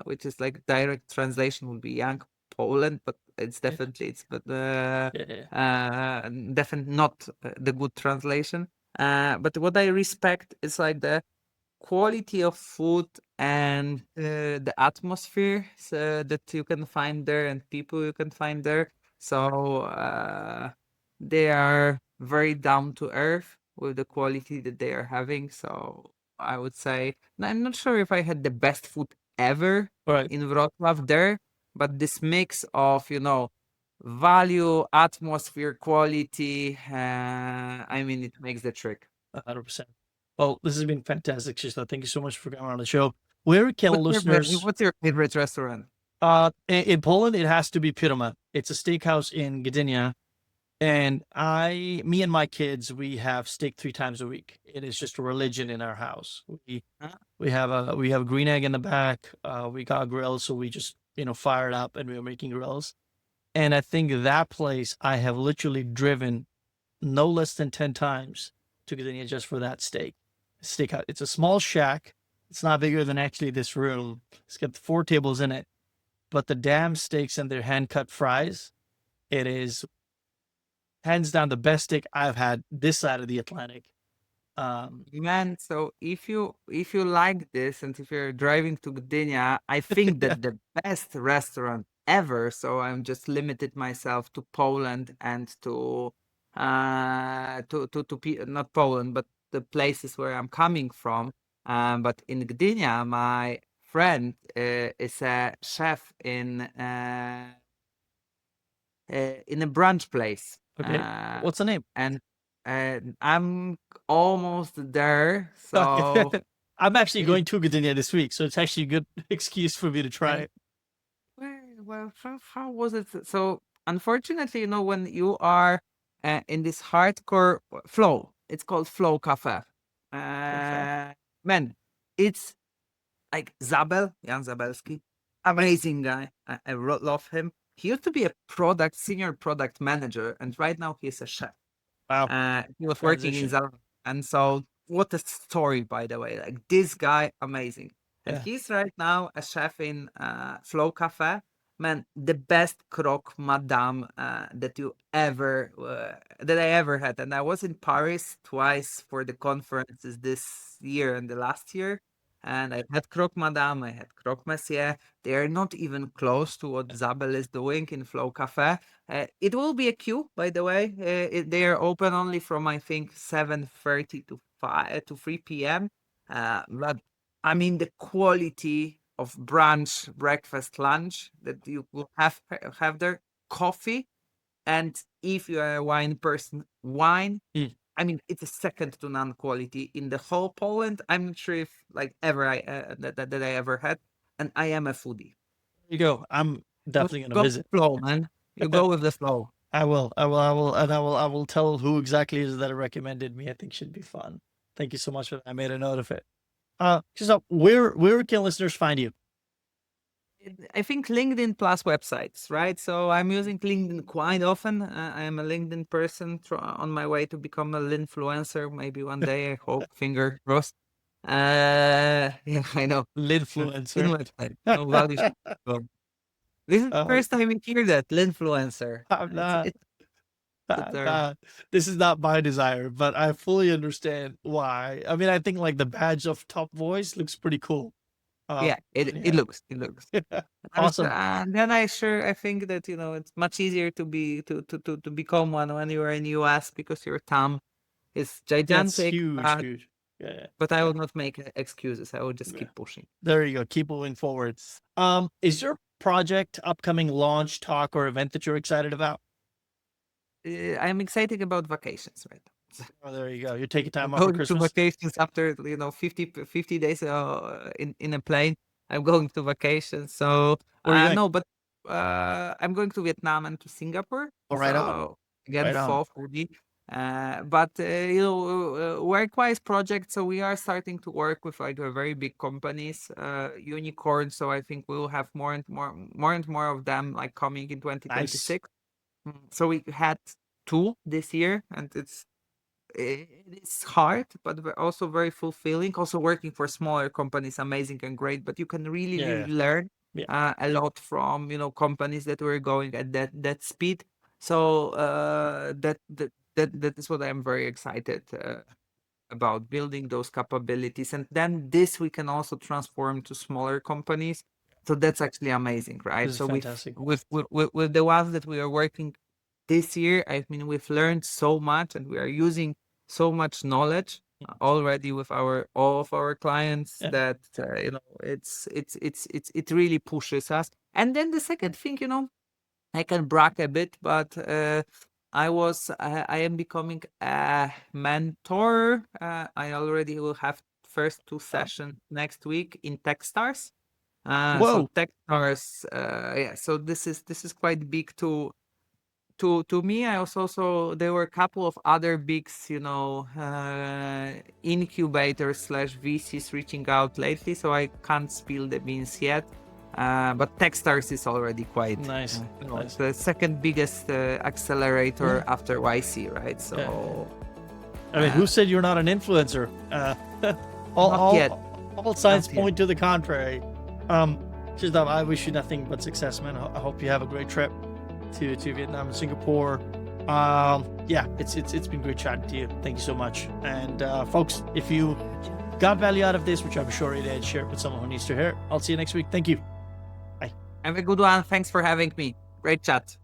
which is like direct translation would be young Poland, but it's Yeah. definitely Yeah. definitely not the good translation. But what I respect is like the quality of food and the atmosphere that you can find there and people you can find there. So they are very down to earth with the quality that they are having. So I would say, I'm not sure if I had the best food ever All right. in Wrocław there, but this mix of, value, atmosphere, quality, I mean, it makes the trick. 100%. Well, this has been fantastic, Krzysztof. Thank you so much for coming on the show. Where can listeners, What's your favorite restaurant? in Poland, it has to be Pyramid. It's a steakhouse in Gdynia. And me and my kids, we have steak 3 times a week. It is just a religion in our house. Huh? We have a green egg in the back. We got a grill, so we just fire it up and we are making grills. And I think that place I have literally driven no less than 10 times to Gdynia just for that steakhouse. It's a small shack. It's not bigger than actually this room. It's got 4 tables in it, but the damn steaks and their hand-cut fries, it is hands down the best steak I've had this side of the Atlantic. Man, so if you like this and if you're driving to Gdynia, I think that the best restaurant ever. So I'm just limited myself to Poland and to not Poland, but the places where I'm coming from. But in Gdynia, my friend is a chef in a brunch place. Okay, what's the name? And I'm almost there. So I'm actually going to Gdynia this week, so it's actually a good excuse for me to try it. well, how was it? So unfortunately, when you are in this hardcore flow, it's called Flow Cafe. Man, it's like Jan Zabelski, amazing guy. I love him. He used to be a senior product manager, and right now he's a chef. Wow. He was working in Zara. And so what a story, by the way. Like this guy, amazing. And he's right now a chef in Flow Cafe. Man, the best croque madame that I ever had. And I was in Paris twice for the conferences this year and the last year. And I had croque madame, I had croque monsieur. They are not even close to what Zabel is doing in Flow Cafe. It will be a queue, by the way. They are open only from, I think, 7:30 to 3 p.m. But I mean, the quality of brunch, breakfast, lunch that you will have there, coffee, and if you are a wine person, wine. I mean, it's a second to none quality in the whole Poland. I'm not sure if that I ever had, and I am a foodie. There you go. I'm definitely going to visit. Flow, man. You go with the flow. I will, and I will tell who exactly is that recommended me. I think should be fun. Thank you so much for that. I made a note of it. Krzysztof, where can listeners find you? I think LinkedIn plus websites, right? So I'm using LinkedIn quite often. I am a LinkedIn person on my way to become a Linfluencer. Maybe one day, I hope, finger crossed. Yeah, I know. Linfluencer. This is the first time you hear that, Linfluencer. I'm not. This is not my desire, but I fully understand why. I mean, I think like the badge of top voice looks pretty cool. It looks. Awesome. And then I think that it's much easier to become one when you are in US because your thumb is gigantic. That's huge. Yeah. But I will not make excuses. I will just keep pushing. There you go. Keep moving forward. Is your project, upcoming launch, talk, or event that you're excited about? I'm excited about vacations right now. Oh, there you go. You're taking time off for Christmas? To vacations after 50 days in a plane. I'm going to vacations. So no, but I'm going to Vietnam and to Singapore. Oh, right on. Again, fall for me. But work-wise projects. So we are starting to work with like very big companies, unicorns. So I think we'll have more and more of them like coming in 2026. Nice. So we had 2 this year, and it's hard, but also very fulfilling. Also working for smaller companies, amazing and great, but you can really learn a lot from companies that were going at that speed. So that is what I'm very excited about, building those capabilities, and then this we can also transform to smaller companies. So that's actually amazing, right? So fantastic. with the ones that we are working this year, I mean, we've learned so much, and we are using so much knowledge already with all of our clients that it really pushes us. And then the second thing, I can brag a bit, but I am becoming a mentor. I already will have first 2 sessions next week in Techstars. So Techstars, so this is quite big to me. I also there were a couple of other bigs, incubators / VCs reaching out lately, so I can't spill the beans yet. But Techstars is already quite nice. It's the second biggest accelerator after YC, right? So I mean, who said you're not an influencer? Not yet. All signs Not yet. point to the contrary. Krzysztof, I wish you nothing but success, man. I hope you have a great trip to Vietnam and Singapore. Yeah, it's been great chatting to you. Thank you so much. And folks, if you got value out of this, which I'm sure you did, share it with someone who needs to hear it. I'll see you next week. Thank you. Bye. Have a good one. Thanks for having me. Great chat.